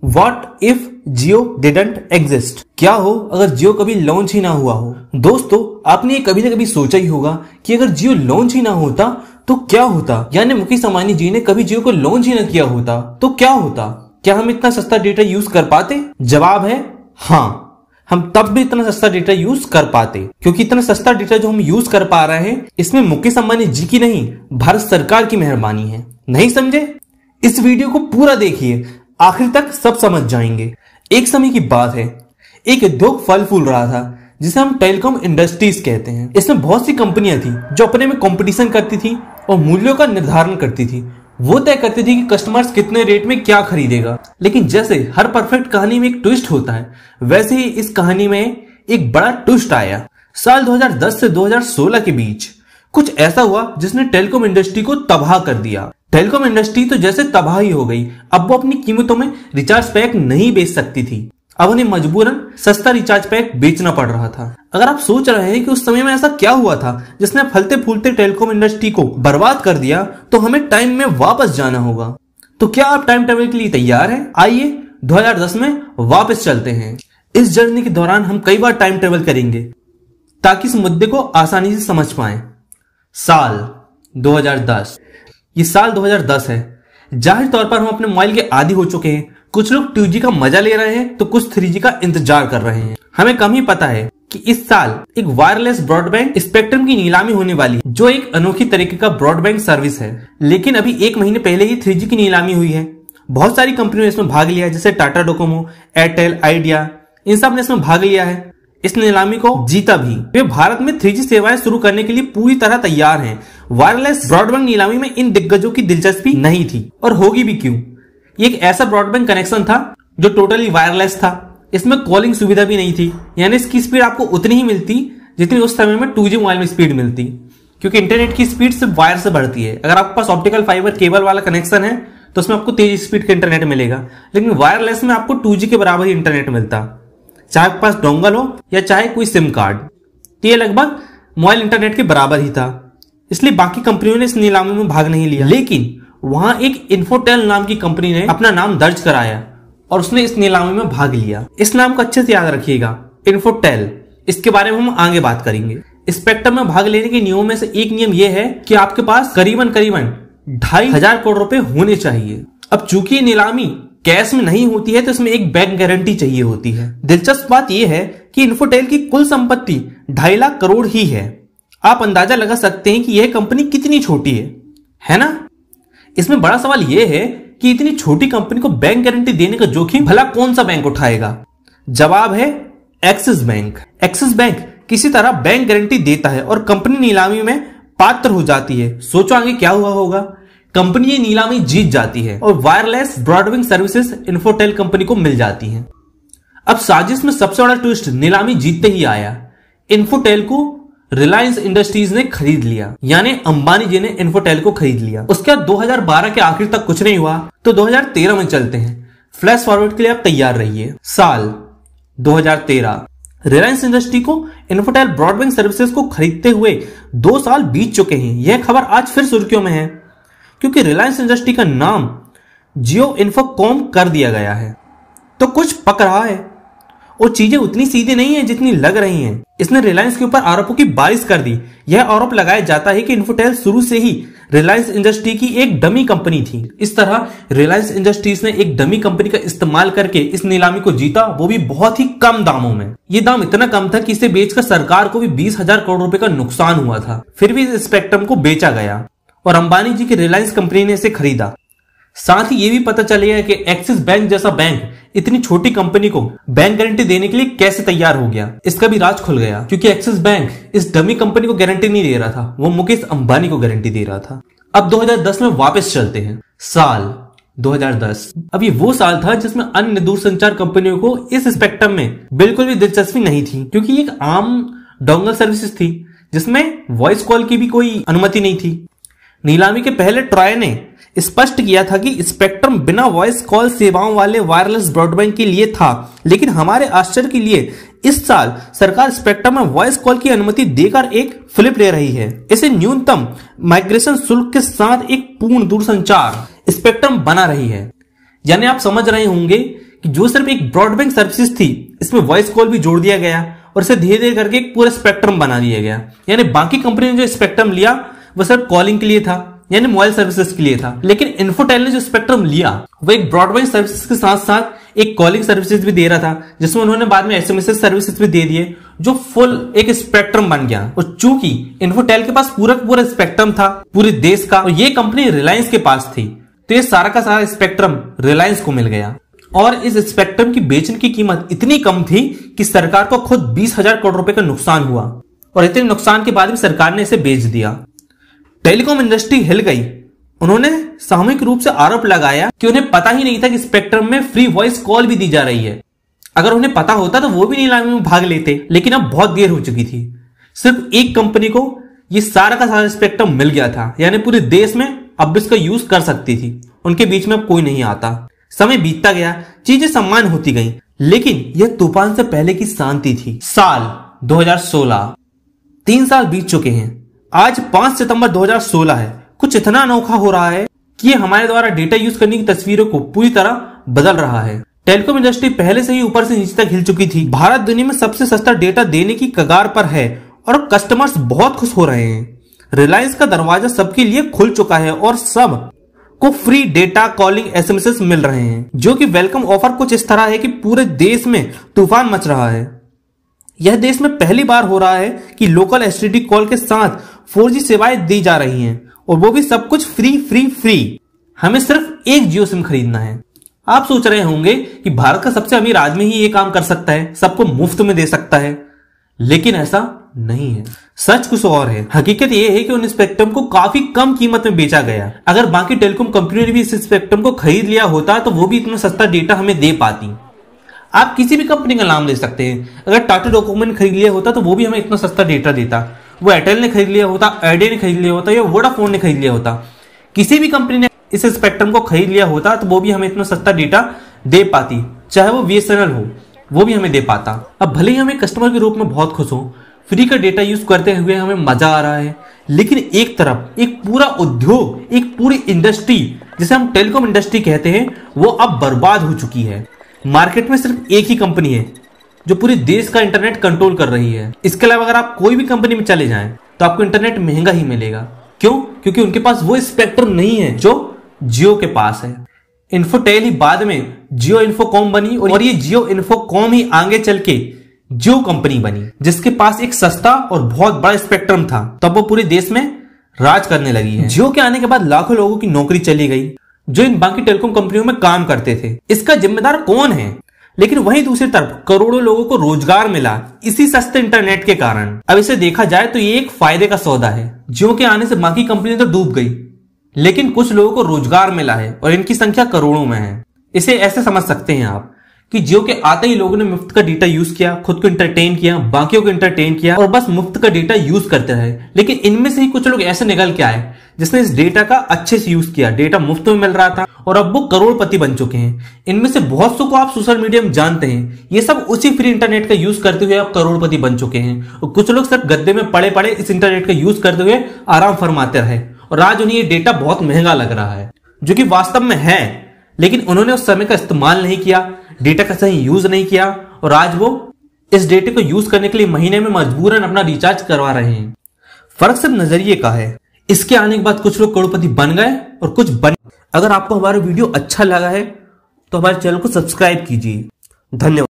What if Jio didn't exist? क्या हो अगर जियो कभी लॉन्च ही ना हुआ हो? दोस्तों, आपने ये कभी ना कभी सोचा ही होगा कि अगर जियो लॉन्च ही ना होता तो क्या होता, यानी मुकेश अंबानी जी ने कभी जियो को लॉन्च ही ना किया होता तो क्या होता? क्या हम इतना सस्ता डेटा यूज कर पाते? जवाब है हाँ, हम तब भी इतना सस्ता डेटा यूज कर पाते, क्योंकि इतना सस्ता डेटा जो हम यूज कर पा रहे हैं इसमें मुकेश अंबानी जी की नहीं, भारत सरकार की मेहरबानी है। नहीं समझे? इस वीडियो को पूरा देखिए, आखिर तक सब समझ जाएंगे। एक समय की बात है, एक उद्योग फल फूल रहा था जिसे हम टेलीकॉम इंडस्ट्रीज कहते हैं। इसमें बहुत सी कंपनियां थी जो अपने में कंपटीशन करती थी और मूल्यों का निर्धारण करती थी। वो तय करती थी कि कस्टमर्स कितने रेट में क्या खरीदेगा। लेकिन जैसे हर परफेक्ट कहानी में एक ट्विस्ट होता है, वैसे ही इस कहानी में एक बड़ा ट्विस्ट आया। साल 2010 से 2016 के बीच कुछ ऐसा हुआ जिसने टेलीकॉम इंडस्ट्री को तबाह कर दिया। टेलीकॉम इंडस्ट्री तो जैसे तबाह ही हो गई। अब वो अपनी कीमतों में रिचार्ज पैक नहीं बेच सकती थी। अब उन्हें मजबूरन सस्ता रिचार्ज पैक बेचना पड़ रहा था। अगर आप सोच रहे हैं कि उस समय में ऐसा क्या हुआ था जिसने फलते फूलते टेलीकॉम इंडस्ट्री को बर्बाद कर दिया, तो हमें टाइम में वापस जाना होगा। तो क्या आप टाइम ट्रेवल के लिए तैयार हैं? आइए 2010 में वापस चलते हैं। इस जर्नी के दौरान हम कई बार टाइम ट्रेवल करेंगे ताकि इस मुद्दे को आसानी से समझ पाएं। साल 2010, ये साल 2010 है। जाहिर तौर पर हम अपने मोबाइल के आदी हो चुके हैं। कुछ लोग 2G का मजा ले रहे हैं तो कुछ 3G का इंतजार कर रहे हैं। हमें कम ही पता है कि इस साल एक वायरलेस ब्रॉडबैंड स्पेक्ट्रम की नीलामी होने वाली है, जो एक अनोखी तरीके का ब्रॉडबैंड सर्विस है। लेकिन अभी एक महीने पहले ही 3G की नीलामी हुई है। बहुत सारी कंपनियों ने इसमें भाग लिया है, जैसे टाटा डोकोमो, एयरटेल, आइडिया, इन सब ने इसमें भाग लिया है। इस नीलामी को जीता भी। वे भारत में 3G सेवाएं शुरू करने के लिए पूरी तरह तैयार हैं। वायरलेस ब्रॉडबैंड नीलामी में इन दिग्गजों की दिलचस्पी नहीं थी, और होगी भी क्यों? ये एक ऐसा ब्रॉडबैंड कनेक्शन था जो टोटली वायरलेस था। इसमें कॉलिंग सुविधा भी नहीं थी, यानी इसकी स्पीड आपको उतनी ही मिलती जितनी उस समय में 2G मोबाइल में स्पीड मिलती, क्योंकि इंटरनेट की स्पीड सिर्फ वायर से बढ़ती है। अगर आपके पास ऑप्टिकल फाइबर केबल वाला कनेक्शन है तो उसमें आपको तेज स्पीड का इंटरनेट मिलेगा, लेकिन वायरलेस में आपको 2G के बराबर ही इंटरनेट मिलता, चाहे आपके पास डोंगल हो या चाहे कोई सिम कार्ड। तो ये लगभग मोबाइल इंटरनेट के बराबर ही था। इसलिए बाकी कंपनियों ने इस नीलामी में भाग नहीं लिया। लेकिन वहां एक इन्फोटेल नाम की कंपनी ने अपना नाम दर्ज कराया और उसने इस नीलामी में भाग लिया। इस नाम को अच्छे से याद रखिएगा, इन्फोटेल। इसके बारे में हम आगे बात करेंगे। स्पेक्ट्रम में भाग लेने के नियमों में से एक नियम यह है कि आपके पास करीबन 2,500 करोड़ रुपए होने चाहिए। अब चूंकि ये नीलामी कैश में नहीं होती है तो इसमें एक बैंक गारंटी चाहिए होती है। दिलचस्प बात यह है कि इन्फोटेल की कुल संपत्ति 2.5 लाख करोड़ ही है। आप अंदाजा लगा सकते हैं कि यह कंपनी कितनी छोटी है ना? इसमें बड़ा सवाल यह है कि इतनी छोटी कंपनी को बैंक गारंटी देने का जोखिम भला कौन सा बैंक उठाएगा? जवाब है एक्सिस बैंक। एक्सिस बैंक किसी तरह बैंक गारंटी देता है और कंपनी नीलामी में पात्र हो जाती है। सोचो आगे क्या हुआ होगा? कंपनी ये नीलामी जीत जाती है और wireless broadband services Infotel company को मिल जाती हैं। अब साजिश में सबसे बड़ा ट्विस्ट निलामी जीतते ही आया। इन्फोटेल को रिलायंस इंडस्ट्रीज ने खरीद लिया, यानी अंबानी जी ने इन्फोटेल को खरीद लिया। उसके बाद 2012 के आखिर तक कुछ नहीं हुआ तो 2013 में चलते हैं। फ्लैश फॉरवर्ड के लिए आप तैयार रहिए। साल 2013, रिलायंस इंडस्ट्री को इन्फोटेल ब्रॉडबैंड सर्विसेज को खरीदते हुए 2 साल बीत चुके हैं। यह खबर आज फिर सुर्खियों में है क्योंकि रिलायंस इंडस्ट्री का नाम जियो इन्फोकॉम कर दिया गया है। तो कुछ पक रहा है और चीजें उतनी सीधी नहीं है जितनी लग रही हैं। इसने रिलायंस के ऊपर आरोपों की बारिश कर दी। यह आरोप लगाया जाता है कि इन्फोटेल शुरू से ही रिलायंस इंडस्ट्री की एक डमी कंपनी थी। इस तरह रिलायंस इंडस्ट्रीज ने एक डमी कंपनी का इस्तेमाल करके इस नीलामी को जीता, वो भी बहुत ही कम दामों में। ये दाम इतना कम था कि इसे बेचकर सरकार को भी 20,000 करोड़ रुपए का नुकसान हुआ था। फिर भी इस स्पेक्ट्रम को बेचा गया और अंबानी जी की रिलायंस कंपनी ने इसे खरीदा। साथ ही ये भी पता चलेगा कि एक्सिस बैंक जैसा बैंक इतनी छोटी कंपनी को बैंक गारंटी देने के लिए कैसे तैयार हो गया। इसका भी राज खुल गया, क्योंकि एक्सिस बैंक इस डमी कंपनी को गारंटी नहीं दे रहा था, वो मुकेश अंबानी को गारंटी दे रहा था। अब 2010 में वापस चलते हैं। साल 2010, अब ये वो साल था जिसमें अन्य दूरसंचार कंपनियों को इस स्पेक्ट्रम में बिल्कुल भी दिलचस्पी नहीं थी, क्योंकि एक आम डोंगल सर्विसेज थी जिसमें वॉइस कॉल की भी कोई अनुमति नहीं थी। नीलामी के पहले ट्राई ने स्पष्ट किया था कि स्पेक्ट्रम बिना वॉइस कॉल सेवाओं वाले वायरलेस ब्रॉडबैंड के लिए था, लेकिन हमारे आश्चर्य के लिए इस साल सरकार स्पेक्ट्रम में वॉइस कॉल की अनुमति देकर एक फ्लिप ले रही है। इसे न्यूनतम माइग्रेशन शुल्क के साथ एक पूर्ण दूरसंचार स्पेक्ट्रम बना रही है। यानी आप समझ रहे होंगे कि जो सिर्फ एक ब्रॉडबैंड सर्विसेज थी, इसमें वॉइस कॉल भी जोड़ दिया गया और इसे धीरे धीरे करके एक पूरा स्पेक्ट्रम बना दिया गया। यानी बाकी कंपनी ने जो स्पेक्ट्रम लिया वो सिर्फ कॉलिंग के लिए था, यानी मोबाइल सर्विसेज के लिए था, लेकिन इन्फोटेल ने जो स्पेक्ट्रम लिया वो एक ब्रॉडबैंड सर्विसेज के साथ साथ एक कॉलिंग सर्विसेज भी दे रहा था, जिसमें उन्होंने बाद में एसएमएस सर्विसेज भी दे दिए, जो फुल एक स्पेक्ट्रम बन गया। और चूंकि इन्फोटेल के पास पूरा स्पेक्ट्रम था पूरे देश का, और ये कंपनी रिलायंस के पास थी, तो ये सारा का सारा स्पेक्ट्रम रिलायंस को मिल गया। और इस स्पेक्ट्रम की बेचने की कीमत इतनी कम थी कि सरकार को खुद 20,000 करोड़ रुपए का नुकसान हुआ, और इतने नुकसान के बाद भी सरकार ने इसे बेच दिया। टेलीकॉम इंडस्ट्री हिल गई। उन्होंने सामूहिक रूप से आरोप लगाया कि उन्हें पता ही नहीं था कि स्पेक्ट्रम में फ्री वॉइस कॉल भी दी जा रही है। अगर उन्हें पता होता तो वो भी नीलामी में भाग लेते, लेकिन अब बहुत देर हो चुकी थी। सिर्फ एक कंपनी को ये सारा का सारा स्पेक्ट्रम मिल गया था, यानी पूरे देश में अब इसका यूज कर सकती थी। उनके बीच में अब कोई नहीं आता। समय बीतता गया, चीजें सम्मान होती गई, लेकिन यह तूफान से पहले की शांति थी। साल 2016, 3 साल बीत चुके हैं। आज 5 सितंबर 2016 है। कुछ इतना अनोखा हो रहा है कि ये हमारे द्वारा डेटा यूज करने की तस्वीरों को पूरी तरह बदल रहा है। टेलीकॉम इंडस्ट्री पहले से ही ऊपर से नीचे तक हिल चुकी थी। भारत दुनिया में सबसे सस्ता डेटा देने की कगार पर है और कस्टमर्स बहुत खुश हो रहे हैं। रिलायंस का दरवाजा सबके लिए खुल चुका है और सब को फ्री डेटा, कॉलिंग, एसएमएस मिल रहे हैं, जो कि वेलकम ऑफर कुछ इस तरह है कि पूरे देश में तूफान मच रहा है। यह देश में पहली बार हो रहा है कि लोकल एसटीडी कॉल के साथ 4G सेवाएं दी जा रही हैं, और वो भी सब कुछ फ्री। हमें सिर्फ एक जियो सिम खरीदना है। आप सोच रहे होंगे कि भारत का सबसे अमीर आदमी ही ये काम कर सकता है, सबको मुफ्त में दे सकता है, लेकिन ऐसा नहीं है। सच कुछ और है। हकीकत यह है कि उन स्पेक्ट्रम को काफी कम कीमत में बेचा गया। अगर बाकी टेलीकॉम कंपनियों ने भी इस स्पेक्ट्रम को खरीद लिया होता तो वो भी इतना सस्ता डेटा हमें दे पाती। आप किसी भी कंपनी का नाम ले सकते हैं। अगर टाटा डोकोमो ने खरीद लिया होता तो वो भी हमें इतना सस्ता डेटा देता। वो एयरटेल ने खरीद लिया होता, आइडिया ने खरीद लिया होता, या वोडाफोन ने खरीद लिया होता। किसी भी कंपनी ने इस स्पेक्ट्रम को खरीद लिया होता तो वो भी हमें इतना सस्ता डेटा दे पाती। चाहे वो बीएसएनएल हो, वो भी हमें दे पाता। अब भले ही हमें कस्टमर के रूप में बहुत खुश हो, फ्री का डेटा यूज करते हुए हमें मजा आ रहा है, लेकिन एक तरफ एक पूरा उद्योग, एक पूरी इंडस्ट्री जिसे हम टेलीकॉम इंडस्ट्री कहते हैं, वो अब बर्बाद हो चुकी है। मार्केट में सिर्फ एक ही कंपनी है जो पूरे देश का इंटरनेट कंट्रोल कर रही है। इसके अलावा अगर आप कोई भी कंपनी में चले जाएं तो आपको इंटरनेट महंगा ही मिलेगा। क्यों? क्योंकि उनके पास वो स्पेक्ट्रम नहीं है जो जियो के पास है। इन्फोटेल ही बाद में जियो इन्फोकॉम बनी, और ये जियो इन्फोकॉम ही आगे चल के जियो कंपनी बनी, जिसके पास एक सस्ता और बहुत बड़ा स्पेक्ट्रम था। तब वो पूरे देश में राज करने लगी है। जियो के आने के बाद लाखों लोगों की नौकरी चली गई जो इन बाकी टेलीकॉम कंपनियों में काम करते थे। इसका जिम्मेदार कौन है? लेकिन वहीं दूसरी तरफ करोड़ों लोगों को रोजगार मिला इसी सस्ते इंटरनेट के कारण। अब इसे देखा जाए तो ये एक फायदे का सौदा है। जियो के आने से बाकी कंपनी तो डूब गई, लेकिन कुछ लोगों को रोजगार मिला है और इनकी संख्या करोड़ों में है। इसे ऐसे समझ सकते हैं आप कि जियो के आते ही लोगों ने मुफ्त का डेटा यूज किया, खुद को इंटरटेन किया, बाकियों को इंटरटेन किया, और बस मुफ्त का डेटा यूज करते रहे। लेकिन इनमें से ही कुछ लोग ऐसे निकल के आए जिसने इस डेटा का अच्छे से यूज किया। डेटा मुफ्त में मिल रहा था और अब वो करोड़पति बन चुके हैं। इनमें से बहुत सौ को आप सोशल मीडिया में जानते हैं। ये सब उसी फ्री इंटरनेट का यूज करते हुए अब करोड़पति बन चुके हैं, और कुछ लोग सिर्फ गद्दे में पड़े पड़े इस इंटरनेट का यूज करते हुए आराम फरमाते रहे, और आज उन्हें ये डेटा बहुत महंगा लग रहा है, जो कि वास्तव में है। लेकिन उन्होंने उस समय का इस्तेमाल नहीं किया, डेटा का सही यूज नहीं किया, और आज वो इस डेटा को यूज करने के लिए महीने में मजबूरन अपना रिचार्ज करवा रहे हैं। फर्क सिर्फ नजरिए का है। इसके आने के बाद कुछ लोग करोड़पति बन गए और कुछ बन। अगर आपको हमारा वीडियो अच्छा लगा है तो हमारे चैनल को सब्सक्राइब कीजिए। धन्यवाद।